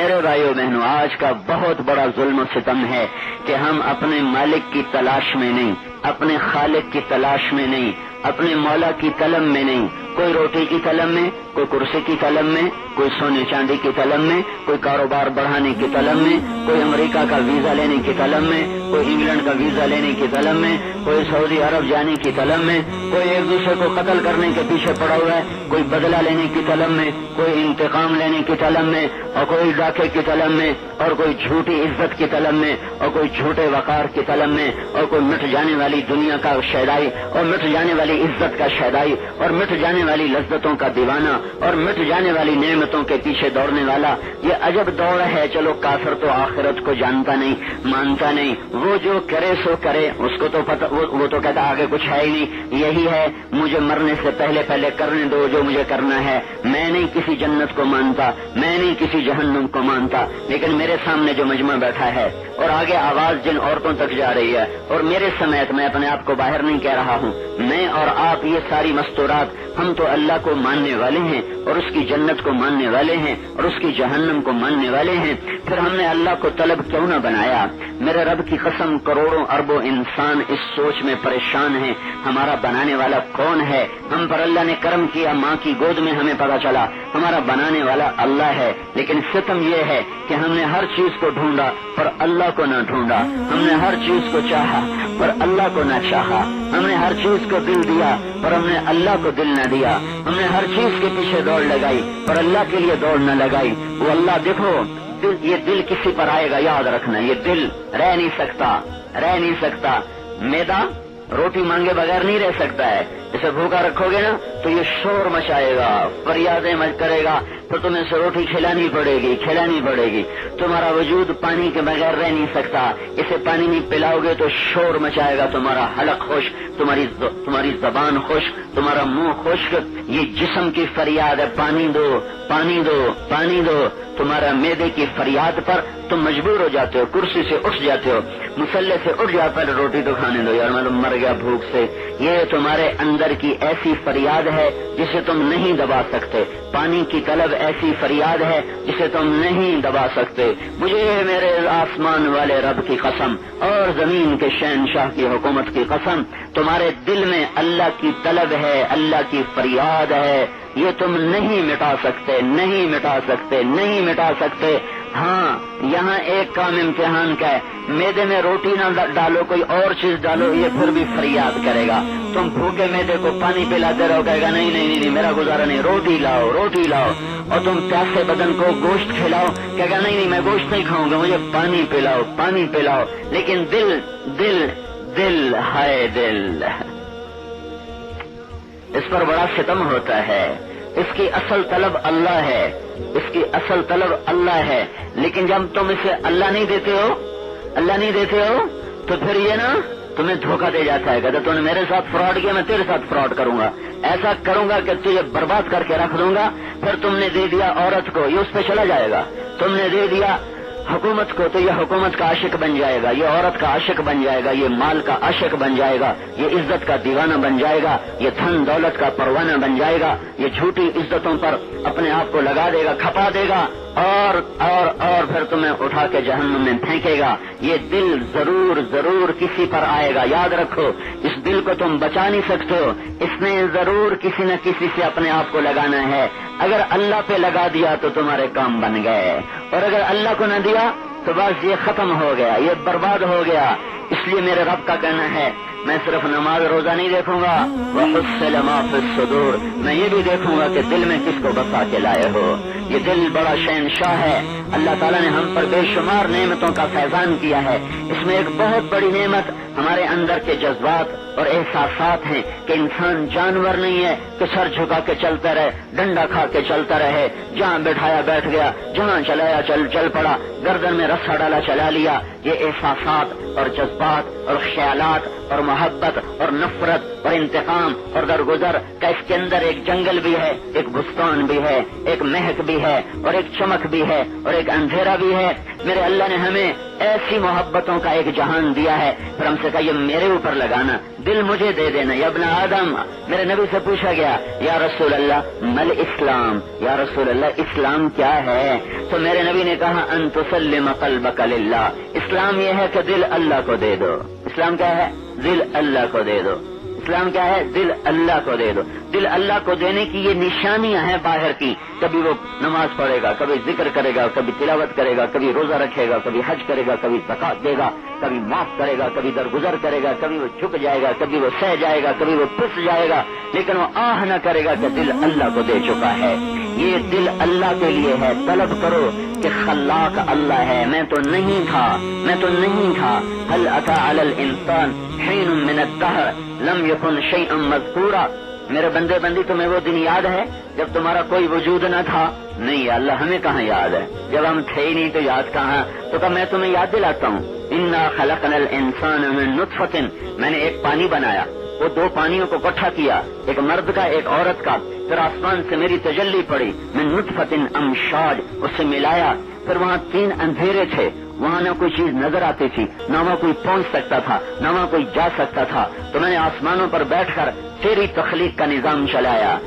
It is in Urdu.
میرے بھائیوں بہنوں، آج کا بہت بڑا ظلم و ستم ہے کہ ہم اپنے مالک کی تلاش میں نہیں، اپنے خالق کی تلاش میں نہیں، اپنے مولا کی طلب میں نہیں، کوئی روٹی کی طلب میں، کوئی کرسی کی طلب میں، کوئی سونے چاندی کی طلب میں، کوئی کاروبار بڑھانے کی طلب میں، کوئی امریکہ کا ویزا لینے کی طلب میں، کوئی انگلینڈ کا ویزا لینے کی طلب میں، کوئی سعودی عرب جانے کی طلب میں، کوئی ایک دوسرے کو قتل کرنے کے پیچھے پڑا ہوا ہے، کوئی بدلہ لینے کی طلب میں، کوئی انتقام لینے کی طلب میں، اور کوئی ڈاکے کی طلب میں، اور کوئی جھوٹی عزت کی طلب میں، اور کوئی جھوٹے وقار کی طلب میں، اور کوئی مٹ جانے والی دنیا کا شیدائی، اور مٹ جانے والی عزت کا شیدائی، اور مٹ جانے والی لذتوں کا دیوانہ، اور مٹ جانے والی نعمتوں کے پیچھے دوڑنے والا۔ یہ عجب دوڑ ہے۔ چلو کافر تو آخرت کو جانتا نہیں، مانتا نہیں، وہ جو کرے سو کرے، اس کو تو پتہ، وہ تو کہتا آگے کچھ ہے ہی نہیں، یہی ہے، مجھے مرنے سے پہلے کرنے دو جو مجھے کرنا ہے، میں نہیں کسی جنت کو مانتا، میں نہیں کسی جہنم کو مانتا۔ لیکن میرے سامنے جو مجمع بیٹھا ہے اور آگے آواز جن عورتوں تک جا رہی ہے، اور میرے سمیت، میں اپنے آپ کو باہر نہیں کہہ رہا ہوں، میں اور آپ یہ ساری مستورات، ہم تو اللہ کو ماننے والے ہیں اور اس کی جنت کو ماننے والے ہیں اور اس کی جہنم کو ماننے والے ہیں، پھر ہم نے اللہ کو طلب کیوں نہ بنایا؟ میرے رب کی قسم، کروڑوں اربوں انسان اس سوچ میں پریشان ہیں، ہمارا بنانے والا کون ہے؟ ہم پر اللہ نے کرم کیا، ماں کی گود میں ہمیں پتا چلا ہمارا بنانے والا اللہ ہے، لیکن ستم یہ ہے کہ ہم نے ہر چیز کو ڈھونڈا پر اللہ کو نہ ڈھونڈا، ہم نے ہر چیز کو چاہا پر اللہ کو نہ چاہا، ہم نے ہر چیز کو دل دیا پر ہم نے اللہ کو دل نہ دیا، ہم نے ہر چیز کے پیچھے دوڑ لگائی پر اللہ کے لیے دوڑ نہ لگائی۔ وہ اللہ دیکھو، یہ دل کسی پر آئے گا، یاد رکھنا، یہ دل رہ نہیں سکتا، میدا روٹی مانگے بغیر نہیں رہ سکتا ہے، اسے بھوکا رکھو گے نا تو یہ شور مچائے گا، فریادیں کرے گا، تو تمہیں اسے روٹی کھلانی پڑے گی، تمہارا وجود پانی کے بغیر رہ نہیں سکتا، اسے پانی نہیں پلاؤ گے تو شور مچائے گا، تمہارا حلق خشک، تمہاری زبان خشک، تمہارا منہ خشک، یہ جسم کی فریاد ہے، پانی دو، تمہارا معدے کی فریاد پر تم مجبور ہو جاتے ہو، کرسی سے اٹھ جاتے ہو، مسلح سے اٹھ جاتا ہے، روٹی تو کھانے دو یار، میں تو مر گیا بھوک سے۔ یہ تمہارے اندر کی ایسی فریاد ہے جسے تم نہیں دبا سکتے، پانی کی طلب ایسی فریاد ہے جسے تم نہیں دبا سکتے۔ مجھے میرے آسمان والے رب کی قسم اور زمین کے شہنشاہ کی حکومت کی قسم، تمہارے دل میں اللہ کی طلب ہے، اللہ کی فریاد ہے، یہ تم نہیں مٹا سکتے۔ ہاں، یہاں ایک کام امتحان کا ہے، میدے میں روٹی نہ ڈالو، کوئی اور چیز ڈالو، یہ پھر بھی فریاد کرے گا۔ تم بھوکے میدے کو پانی پلاتے رہو، کہے گا نہیں میرا گزارا نہیں، روٹی لاؤ، اور تم پیاسے بدن کو گوشت کھلاؤ، کہے گا نہیں میں گوشت نہیں کھاؤں گا، مجھے پانی پلاؤ۔ لیکن دل ہائے دل، اس پر بڑا ستم ہوتا ہے۔ اس کی اصل طلب اللہ ہے، لیکن جب تم اسے اللہ نہیں دیتے ہو تو پھر یہ نا تمہیں دھوکہ دے جاتا ہے، کہتا تم نے میرے ساتھ فراڈ کیا، میں تیرے ساتھ فراڈ کروں گا، ایسا کروں گا کہ تجھے برباد کر کے رکھ دوں گا۔ پھر تم نے دے دیا عورت کو، یہ اس پہ چلا جائے گا، تم نے دے دیا حکومت کو تو یہ حکومت کا عاشق بن جائے گا، یہ عورت کا عاشق بن جائے گا، یہ مال کا عاشق بن جائے گا، یہ عزت کا دیوانہ بن جائے گا، یہ دھن دولت کا پروانہ بن جائے گا، یہ جھوٹی عزتوں پر اپنے آپ کو لگا دے گا، کھپا دے گا، اور پھر تمہیں اٹھا کے جہنم میں پھینکے گا۔ یہ دل ضرور کسی پر آئے گا، یاد رکھو، اس دل کو تم بچا نہیں سکتے ہو، اس نے ضرور کسی نہ کسی سے اپنے آپ کو لگانا ہے۔ اگر اللہ پہ لگا دیا تو تمہارے کام بن گئے، اور اگر اللہ کو نہ دیا تو بس یہ ختم ہو گیا، یہ برباد ہو گیا۔ اس لیے میرے رب کا کہنا ہے، میں صرف نماز روزہ نہیں دیکھوں گا، وَحُصِّلَ مَا فِي الصُّدُورِ، میں یہ بھی دیکھوں گا کہ دل میں کس کو بسا کے لائے ہو۔ یہ دل بڑا شہنشاہ ہے، اللہ تعالیٰ نے ہم پر بے شمار نعمتوں کا فیضان کیا ہے، اس میں ایک بہت بڑی نعمت ہمارے اندر کے جذبات اور احساسات ہیں کہ انسان جانور نہیں ہے کہ سر جھکا کے چلتا رہے، ڈنڈا کھا کے چلتا رہے، جہاں بٹھایا بیٹھ گیا، جہاں چلایا چل پڑا، گردن میں رسا ڈالا چلا لیا۔ یہ احساسات اور جذبات اور خیالات اور محبت اور نفرت اور انتقام اور درگزر کا اس کے اندر ایک جنگل بھی ہے، ایک بستان بھی ہے، ایک مہک بھی ہے، اور ایک چمک بھی ہے، اور ایک اندھیرا بھی ہے۔ میرے اللہ نے ہمیں ایسی محبتوں کا ایک جہان دیا ہے، پھر ہم سے کہا یہ میرے اوپر لگانا، دل مجھے دے دینا۔ یا ابن آدم، میرے نبی سے پوچھا گیا یا رسول اللہ مل اسلام، یا رسول اللہ اسلام کیا ہے؟ تو میرے نبی نے کہا ان تسلم قلبک للہ، اسلام یہ ہے کہ دل اللہ کو دے دو۔ اسلام کیا ہے؟ دل اللہ کو دے دو۔ اسلام کیا ہے؟ دل اللہ کو دے دو۔ دل اللہ کو دینے کی یہ نشانیاں ہیں باہر کی، کبھی وہ نماز پڑھے گا، کبھی ذکر کرے گا، کبھی تلاوت کرے گا، کبھی روزہ رکھے گا، کبھی حج کرے گا، کبھی زکات دے گا، کبھی معاف کرے گا، کبھی درگزر کرے گا، کبھی وہ جھک جائے گا، کبھی وہ سہ جائے گا، کبھی وہ پس جائے گا، لیکن وہ آہ نہ کرے گا کہ دل اللہ کو دے چکا ہے۔ یہ دل اللہ کے لیے ہے۔ طلب کرو کہ خلاق اللہ ہے، میں تو نہیں تھا، میں تو نہیں تھا۔ هل اتى على الانسان حين من الدهر لم يكن شيئا مذكورا، میرے بندے بندی تمہیں وہ دن یاد ہے جب تمہارا کوئی وجود نہ تھا؟ نہیں اللہ، ہمیں کہاں یاد ہے، جب ہم تھے ہی نہیں تو یاد کہاں؟ تو کہ میں تمہیں یاد دلاتا ہوں، انا خلقنا الانسان من نطفۃ، میں نے ایک پانی بنایا، وہ دو پانیوں کو اکٹھا کیا، ایک مرد کا ایک عورت کا، پھر آسمان سے میری تجلی پڑی، من نطفۃ امشاج، اس سے ملایا، پھر وہاں 3 اندھیرے تھے، وہاں نہ کوئی چیز نظر آتی تھی، نہ وہاں کوئی پہنچ سکتا تھا، نہ وہاں کوئی جا سکتا تھا، تو میں نے آسمانوں پر بیٹھ کر تیری تخلیق کا نظام چلایا،